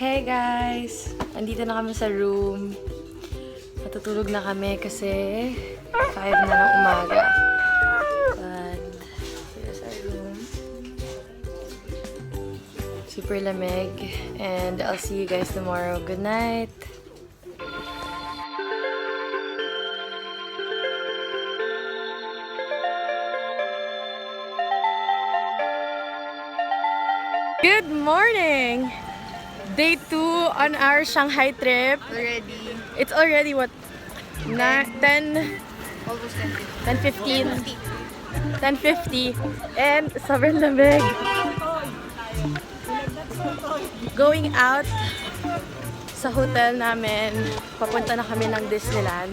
Hey guys! Andito na kami sa room. Natutulog na kami kasi 5 na ng umaga. But, here's our room. Super lamig. And I'll see you guys tomorrow. Good night! Good morning! Day 2 on our Shanghai trip. Already. It's already what? 10? Almost 10:15? 10:50. And sobrang lamig. Going out sa hotel namin. Papunta na kami ng Disneyland.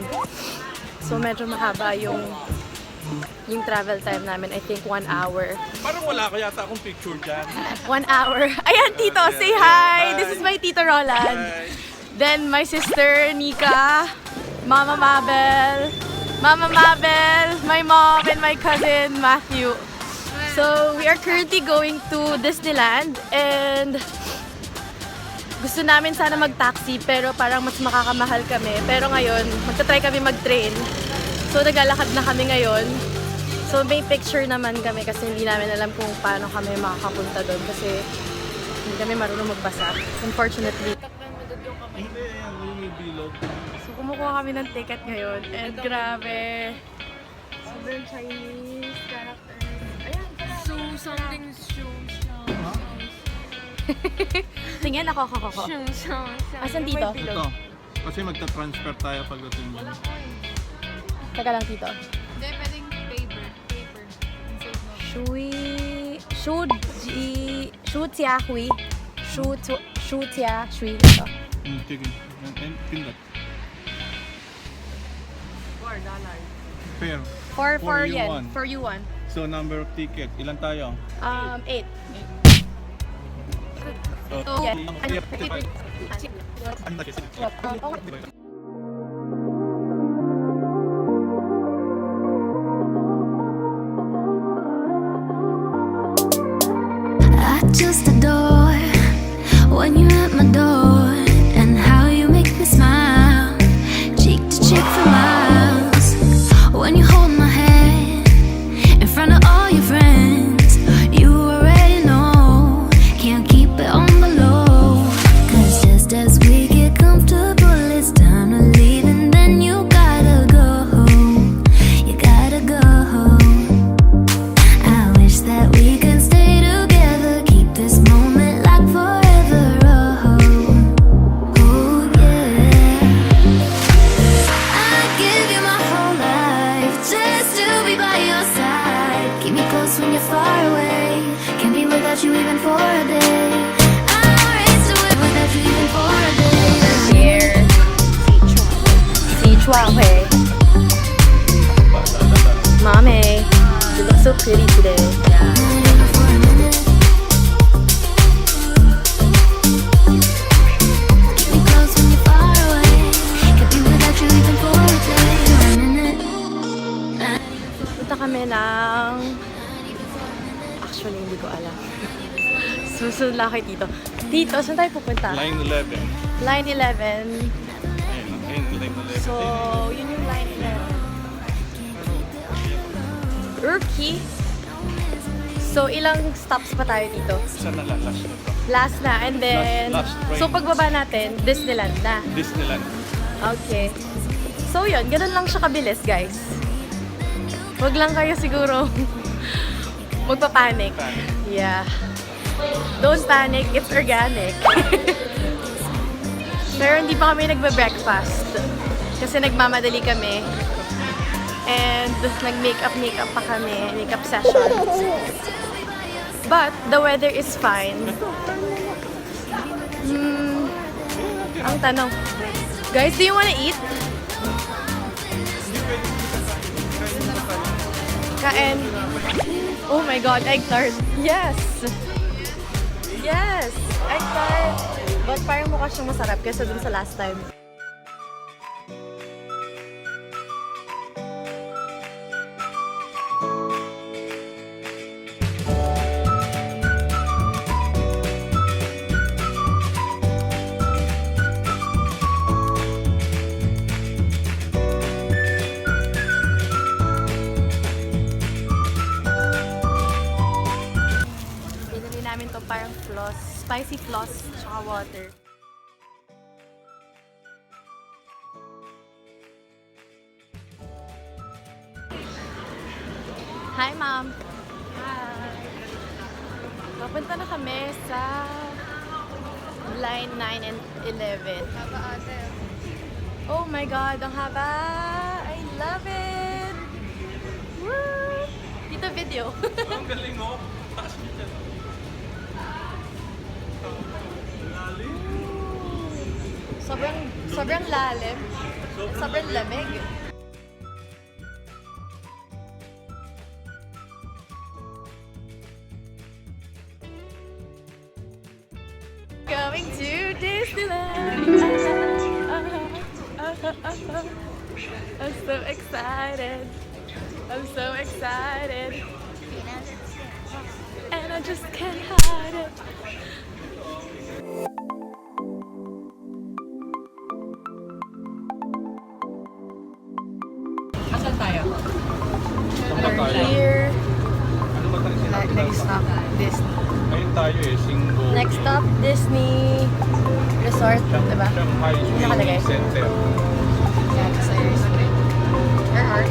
So medyo mahaba yung travel time namin. I think 1 hour. Parang wala ka yata akong picture dyan. 1 hour. Ayan, Tito, say hi! This is my Tito Roland. Hi. Then my sister, Nika, Mama Mabel, my mom, and my cousin, Matthew. So, we are currently going to Disneyland and gusto namin sana mag-taxi pero parang mas makakamahal kami. Pero ngayon, magta-try kami mag-train. So, naglalakad na kami ngayon. So, may picture naman kami kasi hindi namin alam kung paano kami makakapunta doon kasi hindi kami marunong magbasa. Unfortunately. Hindi, yung bilog. So, kumukuha kami ng ticket ngayon. And grabe. Sobrang Chinese characters. Ayan, So, something tingin ako. Asan Tito? Ito. Kasi magta-transfer tayo pagdating mo. Teka lang, Tito. Hindi, pwedeng paper. Insert mo. Shu Tia Hui. Ito. Sige. And pindot. Fair. For you yen. one. For you one. So, number of ticket. Ilan tayo? 8. Oh, Yeah. I just adore when you're at my door and how you make me smile, cheek to cheek for miles. When you hold my hand in front of all your friends, you already know, can't keep it on the low. 'Cause just as we get comfortable, it's time to leave and then you gotta go. You gotta go. I wish that we could stay together, keep this moment like forever. Oh yeah. I'd give you my whole life just to be by your side. Keep me close when you're far away. Can't be without you even for a day. I'll race away without you even for a day. Here. Sichuan Hui. Mommy, you look so pretty today. Yeah. Not even for a minute. Keep me close when you're far away. Can't be without you even for a day or a minute. Not Punta kami ng... Actually, hindi ko alam. Susunod lang kay Tito. Tito, saan tayo pupunta? Line 11. Line 11. Ayun, line 11. So, yun yung line 11. Urki. So, ilang stops pa tayo dito? Isa na lang, last na to. Last na. And then, Last train. so pagbaba natin, Disneyland na. Disneyland. Okay. So, yun. Ganun lang siya kabilis, guys. Huwag lang kayo siguro magpapanik. Yeah. Don't panic. It's organic. Pero hindi pa kami nagbe-breakfast. Kasi nagmamadali kami. And nag-makeup pa kami. Makeup session. But the weather is fine. Ang tanong. Guys, do you wanna eat? Kain. Oh my God, egg tart. Yes! Yes! Egg tart. But parang mukha siyang masarap kaysa dun sa last time. parang floss, spicy floss, tsaka water. Hi, Ma'am! Hi! Papunta na kami sa line 9 and 11. Haba ate. Oh my God, ang haba! I love it! Woo! Dito video. Ang galing mo. Taas niyo dyan. Lalim. Sobrang lalim. Sobrang lamig. Going to Disneyland. I'm so excited. I'm so excited. And I just can't hide it. Saan tayo? Here. Ano ba tayo sinabi? Next stop, Disney. Ayun tayo eh, Singgo. Next stop, Disney Resort, diba? Shanghai Nakalagay. Swimming Center. Yeah, kasi your heart.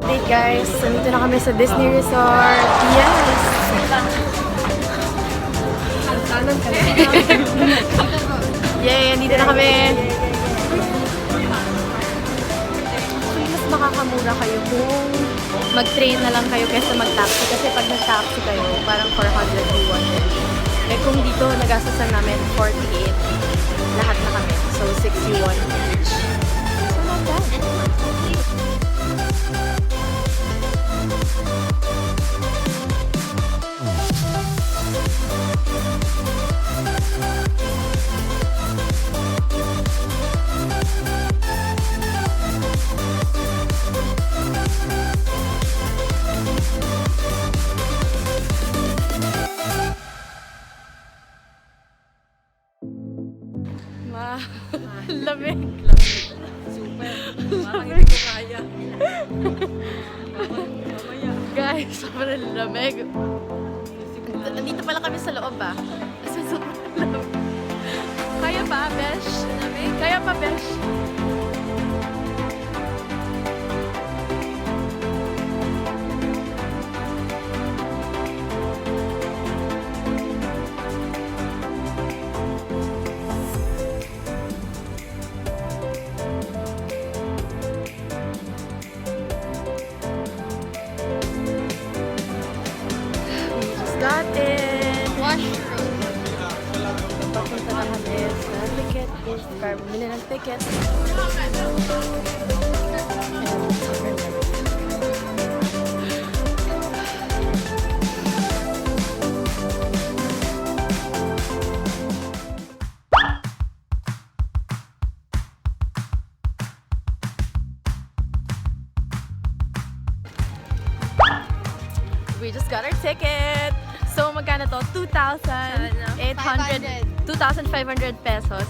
Hey guys, nandito na kami sa Disney Resort. Yes! Yay! Nandito na kami! Actually, mas makakamura kayo kung mag-train na lang kayo kaysa mag-taxi. Kasi pag nag-taxi kayo, parang 400 yuan. Eh kung dito, nagastosan namin 48. Lahat na kami. So, 6 yuan each. So, not bad. Lamig. Super. Parang hindi ko kaya. Guys, sobrang lamig. Nandito pala kami sa loob ah. Kasi sobrang lamig. Kaya pa, Besh? Kaya pa, Besh? Got it! Washroom. Papunta na kami sa ticket. Car, bumili ng ticket. We just got our ticket. So, magkano to? 2,500 pesos.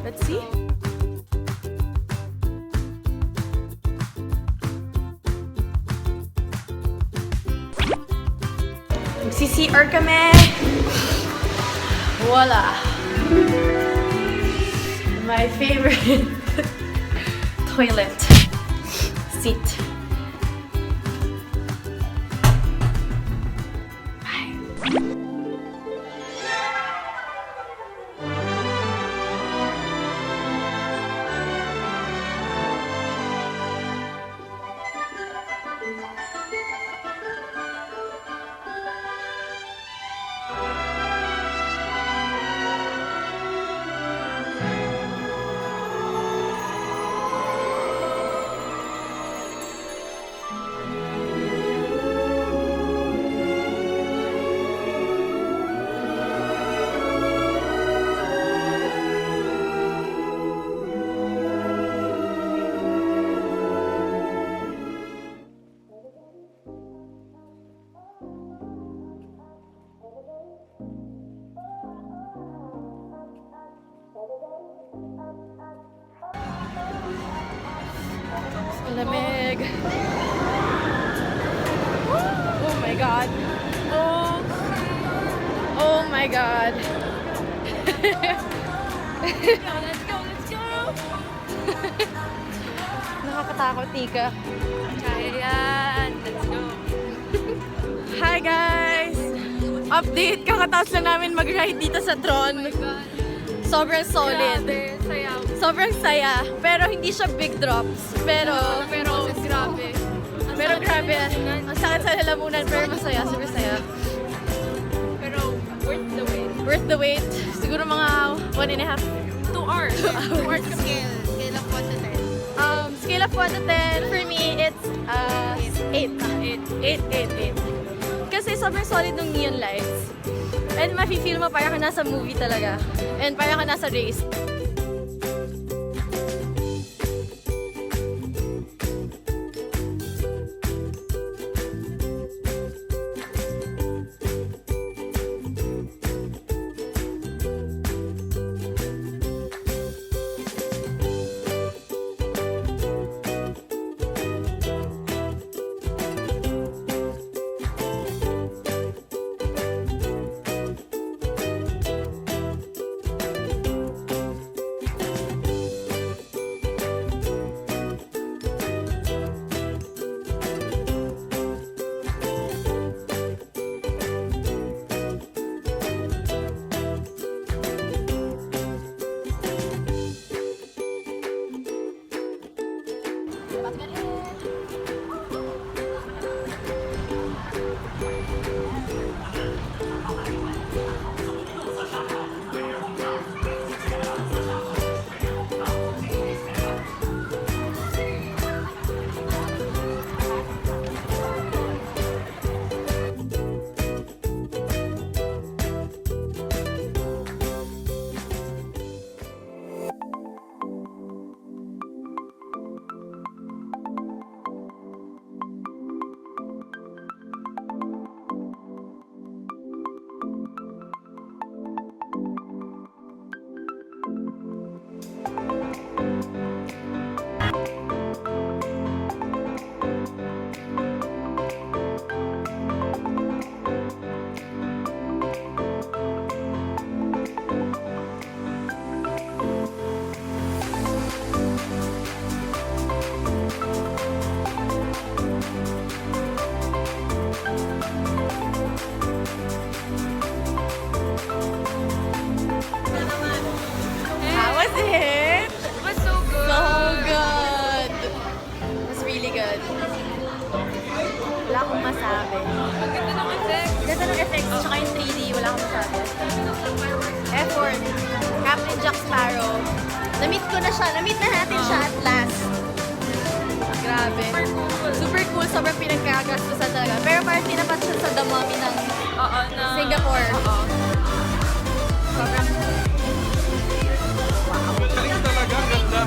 Let's see. Mag-CCR kami. Voila. My favorite toilet seat. lamig. Oh my God. Oh my God. Let's go, let's go! Nakakatakot, Nika. Kaya yan! Let's go! Hi guys! Update! Kakatapos lang namin mag-ride dito sa Tron. Sobrang solid. Grabe, sayaw. Sobrang saya. Pero hindi siya big drops. Pero Grabe. grabe. Ang sakit sa lalamunan. Pero masaya. Super saya. Pero worth the wait. Worth the wait. Siguro mga 1.5. 2 hours. 2 hours. Scale of 1 to 10. Scale of 1 to 10, for me, it's 8. 8. Kasi sobrang solid ng neon lights. And mafe-feel mo parang ka nasa movie talaga. And parang ka nasa race. How was it? It was so good. So good! It was really good. Wala akong masabi. Ang ganda ng effect. Ganda ng effects, tsaka yung 3D, wala akong masabi. Effort. Captain Jack Sparrow. Na-meet ko na siya. Na-meet na natin siya at last. Grabe. Super cool. Sobrang pinagkagastusan talaga. Pero parang tinapat siya sa The Mummy ng Oo, na. Singapore. Oo. Sobrang Galing talaga, ang ganda.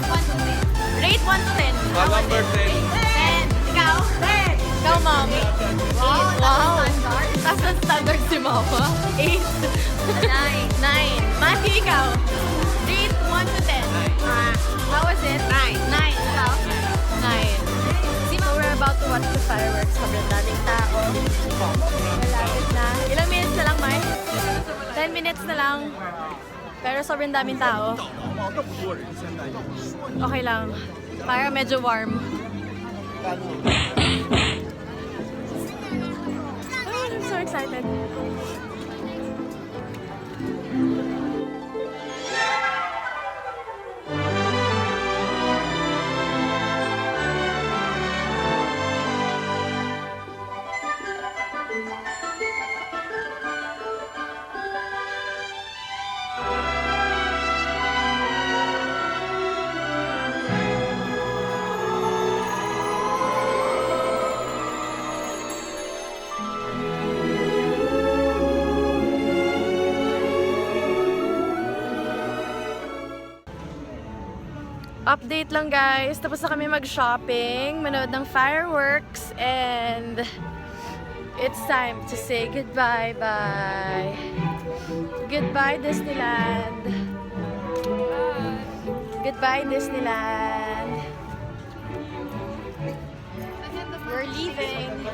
rate 1 to 10. Number 10. 10. Ikaw? 10. Ikaw, Mom. Wow. Taas ng standard si Mama. 8. 9. Matthew, ikaw? Rate 1 to 10. How was it? 9. Ikaw? 9. So we're about to watch the fireworks. Sobrang daming tao. Malapit na. Ilang minutes na lang, Mai? 10 minutes na lang. Pero sobrang daming tao. Okay lang. Para medyo warm. I'm so excited. Update lang guys, tapos na kami mag-shopping, manood ng fireworks, and it's time to say goodbye. Bye. Goodbye Disneyland. Goodbye Disneyland. We're leaving.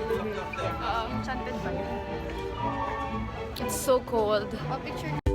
Enchanted ba yun? It's so cold. Oh, picture